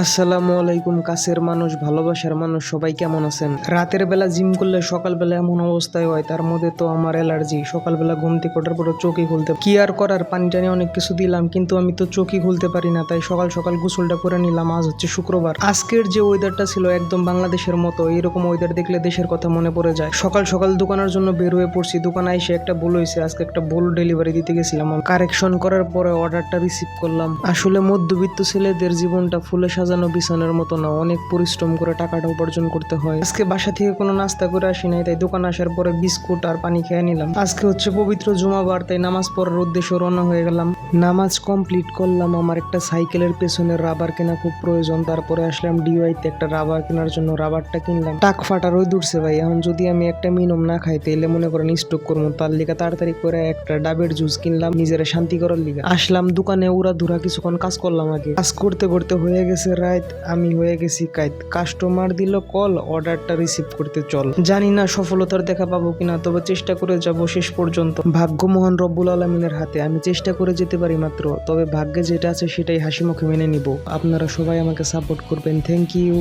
আসসালামু আলাইকুম। কাছের মানুষ, ভালোবাসার মানুষ সবাই কেমন আছেন? রাতের বেলা জিম করলে সকালবেলা এমন অবস্থায় হয়, তার মধ্যে তো আমার অ্যালার্জি। সকালবেলা ঘুম থেকে ওঠার পরে চোখই খুলতে কি আর করার, পানি টানি অনেক কিছু দিলাম, কিন্তু আমি তো চোখই খুলতে পারি না। তাই সকাল সকাল গোসলটা করে নিলাম। আজ হচ্ছে শুক্রবার। আজকের যে ওয়েদারটা ছিল একদম বাংলাদেশের মতো। এরকম ওয়েদার দেখলে দেশের কথা মনে পড়ে যায়। সকাল সকাল দোকানের জন্য বের হয়ে পড়ছি। দোকানে এসে একটা ভুল হয়েছে। আজকে একটা ভুল ডেলিভারি দিতে গেছিলাম, কারেকশন করার পরে অর্ডারটা রিসিভ করলাম। আসলে মধ্যবিত্ত ছেলেদের জীবনটা ফুলে সাজানো বিছানার মতো না, অনেক পরিশ্রম করে টাকাটা উপার্জন করতে হয়। আজকে বাসা থেকে কোনো নাস্তা করে আসি নাই, তাই দোকানে আসার পরে বিস্কুট আর পানি খেয়ে নিলাম। আজকে হচ্ছে পবিত্র জুমাবার, তাই নামাজ পড়ার উদ্দেশ্যে রওনা হয়ে গেলাম। নামাজ কমপ্লিট করলাম। আমার একটা সাইকেলের পেছনের রাবার কেনা খুব প্রয়োজন। তারপরে আসলাম ডিওয়াইতে একটা রাবার কেনার জন্য। রাবারটা কিনলাম। টাক ফাটা রোদ উঠছে ভাই। এখন যদি আমি একটা মিনিমাম না খাই তাইলে মনে করেন স্টক করবো। তার লিগা তাড়াতাড়ি করে একটা ডাবের জুস কিনলাম নিজের শান্তি করার লিগা। আসলাম দোকানে, উড়া ধুরা কিছুক্ষণ কাজ করলাম। আগে কাজ করতে করতে হয়ে গেছে রাত, আমি হয়ে গেছি কাইত। কাস্টমার দিল কল, অর্ডারটা রিসিভ করতে চল। জানি না সফলতার দেখা পাবো কিনা, তবে চেষ্টা করে যাব শেষ পর্যন্ত। ভাগ্য মহান রব্বুল আলামিনের হাতে। আমি চেষ্টা করে যেতে পারি মাত্র, তবে ভাগ্যে যেটা আছে সেটাই হাসি মুখে মেনে নিব। আপনারা সবাই আমাকে সাপোর্ট করবেন। Thank you.